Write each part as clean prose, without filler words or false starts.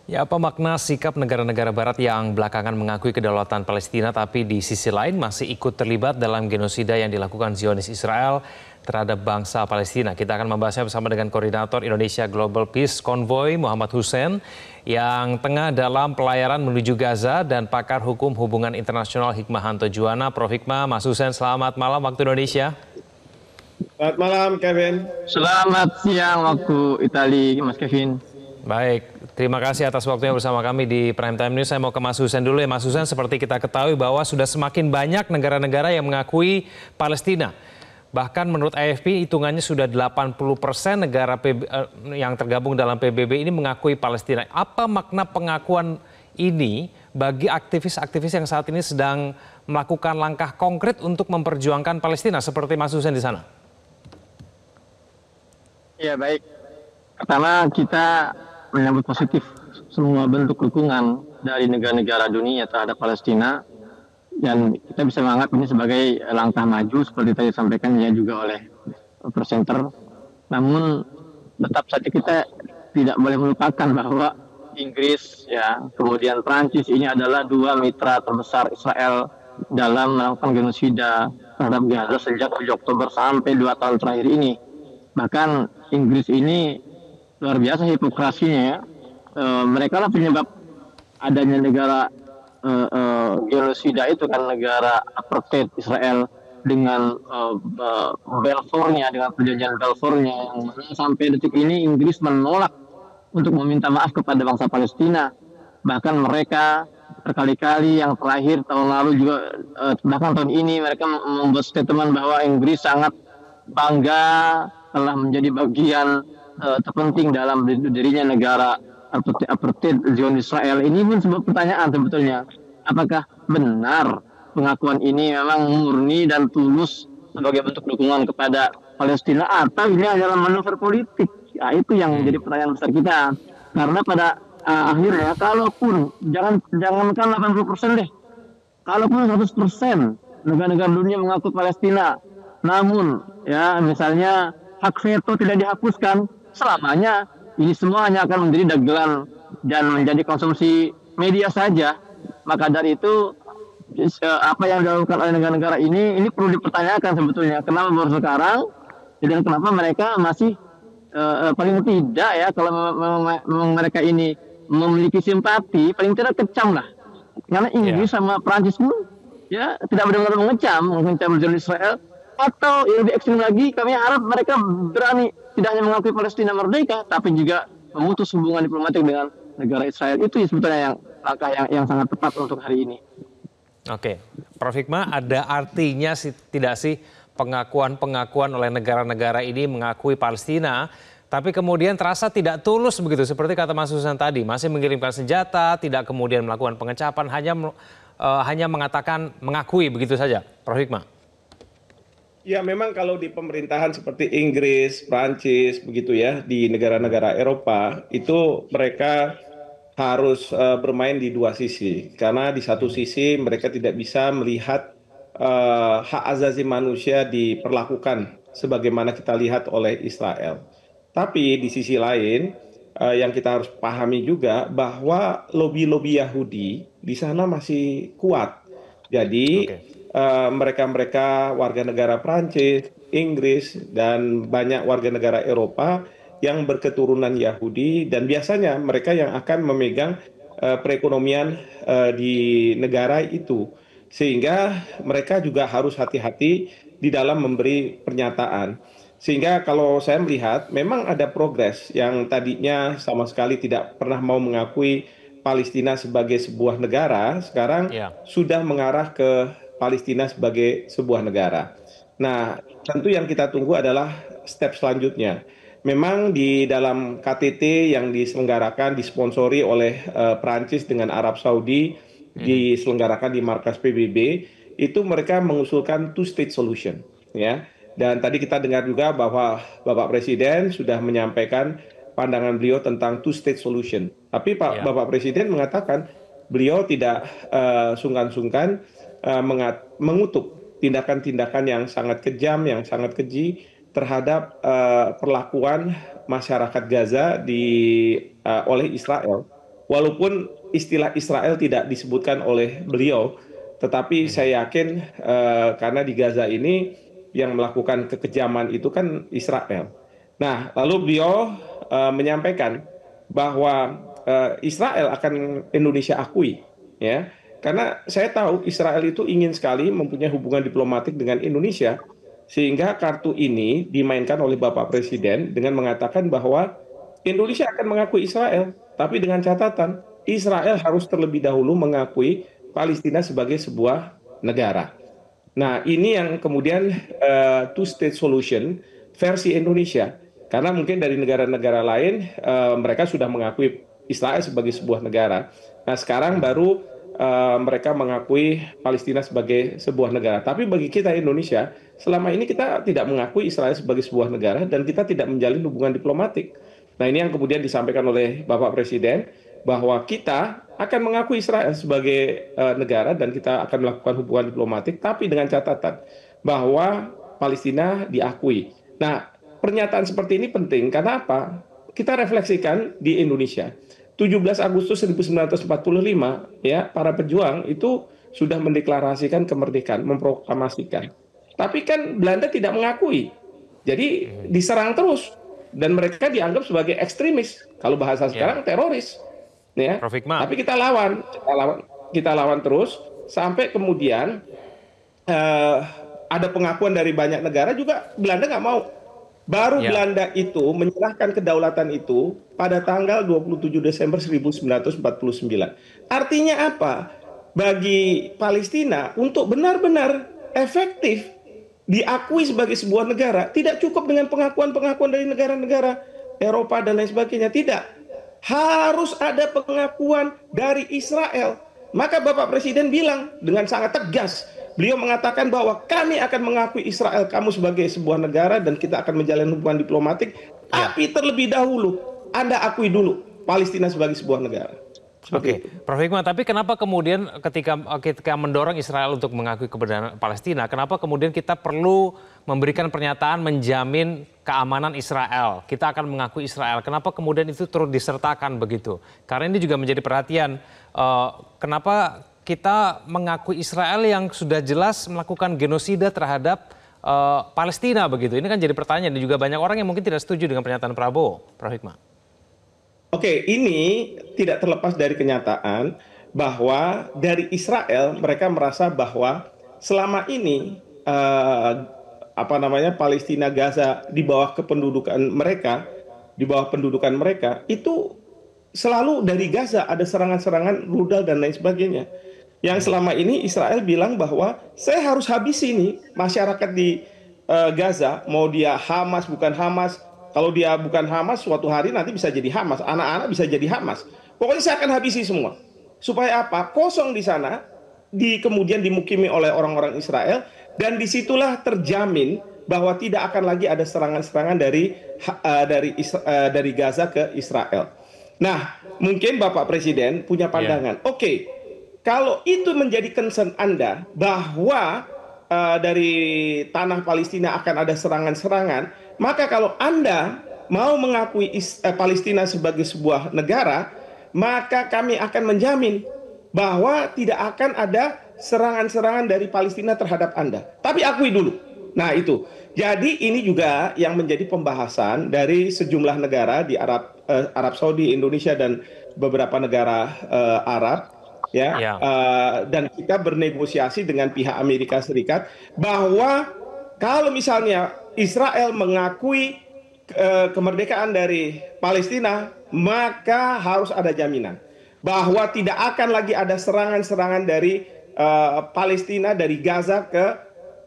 Ya, apa makna sikap negara-negara Barat yang belakangan mengakui kedaulatan Palestina tapi di sisi lain masih ikut terlibat dalam genosida yang dilakukan Zionis Israel terhadap bangsa Palestina? Kita akan membahasnya bersama dengan Koordinator Indonesia Global Peace Convoy Muhammad Hussein yang tengah dalam pelayaran menuju Gaza dan pakar hukum hubungan internasional Hikmahanto Juwana. Prof. Hikmah, Mas Hussein, selamat malam waktu Indonesia. Selamat malam, Kevin. Selamat siang waktu Italia, Mas Kevin. Baik, terima kasih atas waktunya bersama kami di Prime Time News. Saya mau ke Mas Hussein dulu ya. Mas Hussein, seperti kita ketahui bahwa sudah semakin banyak negara-negara yang mengakui Palestina. Bahkan menurut AFP hitungannya sudah 80% negara yang tergabung dalam PBB ini mengakui Palestina. Apa makna pengakuan ini bagi aktivis-aktivis yang saat ini sedang melakukan langkah konkret untuk memperjuangkan Palestina seperti Mas Hussein di sana? Ya baik, pertama kita menyambut positif semua bentuk dukungan dari negara-negara dunia terhadap Palestina, dan kita bisa menganggap ini sebagai langkah maju seperti tadi disampaikan ya juga oleh presenter. Namun tetap saja kita tidak boleh melupakan bahwa Inggris ya kemudian Prancis ini adalah dua mitra terbesar Israel dalam melakukan genosida terhadap Gaza sejak 7 Oktober sampai 2 tahun terakhir ini. Bahkan Inggris ini luar biasa hipokrasinya ya. Mereka lah penyebab adanya negara genosida itu kan, negara apartheid Israel dengan Balfournya, dengan perjanjian Balfournya yang sampai detik ini Inggris menolak untuk meminta maaf kepada bangsa Palestina. Bahkan mereka berkali-kali, yang terakhir tahun lalu juga, bahkan tahun ini mereka membuat statement bahwa Inggris sangat bangga telah menjadi bagian terpenting dalam dirinya negara apartheid Zionis Israel. Ini pun sebuah pertanyaan sebetulnya. Apakah benar pengakuan ini memang murni dan tulus sebagai bentuk dukungan kepada Palestina, atau ini adalah manuver politik? Ya, itu yang menjadi pertanyaan besar kita. Karena pada akhirnya, kalaupun jangankan 80% deh, kalaupun 100% negara-negara dunia mengaku Palestina, namun ya misalnya hak veto tidak dihapuskan, selamanya ini semua hanya akan menjadi dagelan dan menjadi konsumsi media saja. Maka dari itu apa yang dilakukan oleh negara-negara ini perlu dipertanyakan sebetulnya. Kenapa baru sekarang dan kenapa mereka masih paling tidak ya, kalau memang mereka ini memiliki simpati, paling tidak kecam lah. Karena Inggris sama Prancis pun ya tidak benar-benar mengecam Zionis Israel. Atau yang lebih ekstrim lagi, kami harap mereka berani tidak hanya mengakui Palestina merdeka, tapi juga memutus hubungan diplomatik dengan negara Israel. Itu sebetulnya langkah yang sangat tepat untuk hari ini. Oke, Prof. Hikmah, ada artinya tidak sih pengakuan-pengakuan oleh negara-negara ini mengakui Palestina, tapi kemudian terasa tidak tulus begitu, seperti kata Mas Hussein tadi, masih mengirimkan senjata, tidak kemudian melakukan pengecapan, hanya mengatakan mengakui begitu saja, Prof. Hikmah? Ya, memang kalau di pemerintahan seperti Inggris, Prancis, begitu ya, di negara-negara Eropa, itu mereka harus bermain di dua sisi. Karena di satu sisi mereka tidak bisa melihat hak asasi manusia diperlakukan sebagaimana kita lihat oleh Israel. Tapi di sisi lain, yang kita harus pahami juga bahwa lobi-lobi Yahudi di sana masih kuat. Jadi mereka-mereka warga negara Prancis, Inggris, dan banyak warga negara Eropa yang berketurunan Yahudi, dan biasanya mereka yang akan memegang perekonomian di negara itu. Sehingga mereka juga harus hati-hati di dalam memberi pernyataan. Sehingga kalau saya melihat memang ada progres yang tadinya sama sekali tidak pernah mau mengakui Palestina sebagai sebuah negara, sekarang sudah mengarah ke Palestina sebagai sebuah negara. Nah, tentu yang kita tunggu adalah step selanjutnya. Memang di dalam KTT yang diselenggarakan, disponsori oleh Prancis dengan Arab Saudi, diselenggarakan di markas PBB, itu mereka mengusulkan two-state solution, ya. Dan tadi kita dengar juga bahwa Bapak Presiden sudah menyampaikan pandangan beliau tentang two-state solution. Tapi Bapak Presiden mengatakan beliau tidak sungkan-sungkan mengutuk tindakan-tindakan yang sangat kejam, yang sangat keji terhadap perlakuan masyarakat Gaza oleh Israel. Walaupun istilah Israel tidak disebutkan oleh beliau, tetapi saya yakin karena di Gaza ini yang melakukan kekejaman itu kan Israel. Nah, lalu beliau menyampaikan bahwa Israel akan Indonesia akui, ya, karena saya tahu Israel itu ingin sekali mempunyai hubungan diplomatik dengan Indonesia, sehingga kartu ini dimainkan oleh Bapak Presiden dengan mengatakan bahwa Indonesia akan mengakui Israel, tapi dengan catatan Israel harus terlebih dahulu mengakui Palestina sebagai sebuah negara. Nah, ini yang kemudian two-state solution versi Indonesia. Karena mungkin dari negara-negara lain mereka sudah mengakui Israel sebagai sebuah negara. Nah, sekarang baru mereka mengakui Palestina sebagai sebuah negara. Tapi bagi kita Indonesia, selama ini kita tidak mengakui Israel sebagai sebuah negara dan kita tidak menjalin hubungan diplomatik. Nah, ini yang kemudian disampaikan oleh Bapak Presiden bahwa kita akan mengakui Israel sebagai negara dan kita akan melakukan hubungan diplomatik, tapi dengan catatan bahwa Palestina diakui. Nah, pernyataan seperti ini penting karena apa? Kita refleksikan di Indonesia. 17 Agustus 1945, ya, para pejuang itu sudah mendeklarasikan kemerdekaan, memproklamasikan. Tapi kan Belanda tidak mengakui. Jadi diserang terus dan mereka dianggap sebagai ekstremis. Kalau bahasa sekarang teroris. Ya. Prof. Hikmah. Tapi kita lawan terus sampai kemudian ada pengakuan dari banyak negara juga Belanda nggak mau. Baru Belanda itu menyerahkan kedaulatan itu pada tanggal 27 Desember 1949. Artinya apa? Bagi Palestina untuk benar-benar efektif diakui sebagai sebuah negara, tidak cukup dengan pengakuan-pengakuan dari negara-negara Eropa dan lain sebagainya. Tidak. Harus ada pengakuan dari Israel. Maka Bapak Presiden bilang dengan sangat tegas, beliau mengatakan bahwa kami akan mengakui Israel kamu sebagai sebuah negara dan kita akan menjalin hubungan diplomatik, tapi terlebih dahulu Anda akui dulu Palestina sebagai sebuah negara. Oke, Prof. Hikmah, tapi kenapa kemudian ketika mendorong Israel untuk mengakui keberadaan Palestina, kenapa kemudian kita perlu memberikan pernyataan menjamin keamanan Israel? Kita akan mengakui Israel. Kenapa kemudian itu turut disertakan begitu? Karena ini juga menjadi perhatian. Kenapa kita mengakui Israel yang sudah jelas melakukan genosida terhadap Palestina begitu? Ini kan jadi pertanyaan dan juga banyak orang yang mungkin tidak setuju dengan pernyataan Prabowo, Prof. Hikmah. Oke, ini tidak terlepas dari kenyataan bahwa dari Israel mereka merasa bahwa selama ini Palestina Gaza di bawah kependudukan mereka, di bawah pendudukan mereka itu selalu dari Gaza ada serangan-serangan rudal dan lain sebagainya. Yang selama ini Israel bilang bahwa saya harus habisi ini masyarakat di Gaza, mau dia Hamas bukan Hamas. Kalau dia bukan Hamas, suatu hari nanti bisa jadi Hamas. Anak-anak bisa jadi Hamas. Pokoknya saya akan habisi semua. Supaya apa? Kosong di sana, kemudian dimukimi oleh orang-orang Israel, dan disitulah terjamin bahwa tidak akan lagi ada serangan-serangan dari Gaza ke Israel. Nah, mungkin Bapak Presiden punya pandangan. Oke, kalau itu menjadi concern Anda bahwa dari tanah Palestina akan ada serangan-serangan, maka kalau Anda mau mengakui Palestina sebagai sebuah negara, maka kami akan menjamin bahwa tidak akan ada serangan-serangan dari Palestina terhadap Anda. Tapi akui dulu. Nah itu. Jadi ini juga yang menjadi pembahasan dari sejumlah negara di Arab Saudi, Indonesia, dan beberapa negara Arab. Dan kita bernegosiasi dengan pihak Amerika Serikat bahwa kalau misalnya Israel mengakui kemerdekaan dari Palestina, maka harus ada jaminan bahwa tidak akan lagi ada serangan-serangan dari Palestina, dari Gaza ke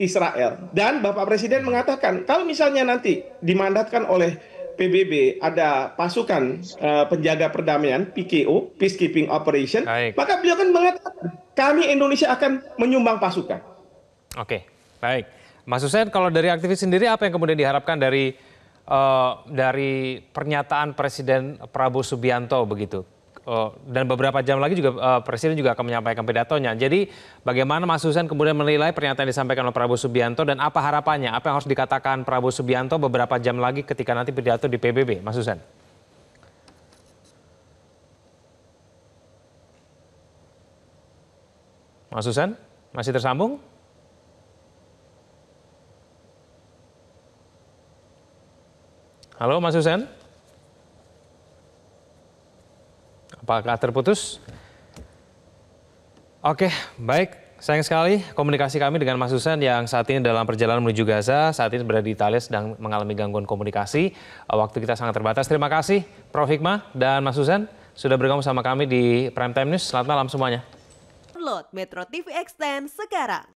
Israel. Dan Bapak Presiden mengatakan kalau misalnya nanti dimandatkan oleh PBB ada pasukan penjaga perdamaian PKO, Peacekeeping Operation, maka beliau kan mengatakan kami Indonesia akan menyumbang pasukan. Oke, baik. Mas Hussein, kalau dari aktivis sendiri apa yang kemudian diharapkan dari pernyataan Presiden Prabowo Subianto begitu? Dan beberapa jam lagi juga Presiden juga akan menyampaikan pidatonya. Jadi bagaimana Mas Hussein kemudian menilai pernyataan yang disampaikan oleh Prabowo Subianto dan apa harapannya? Apa yang harus dikatakan Prabowo Subianto beberapa jam lagi ketika nanti pidato di PBB, Mas Hussein? Mas Husen, masih tersambung? Halo Mas Husen? Apakah terputus? Oke, baik. Sayang sekali komunikasi kami dengan Mas Husen yang saat ini dalam perjalanan menuju Gaza, saat ini berada di Italia sedang mengalami gangguan komunikasi. Waktu kita sangat terbatas. Terima kasih Prof. Hikmah dan Mas Husen sudah bergabung sama kami di Prime Time News. Selamat malam semuanya. Download Metro TV Extend sekarang.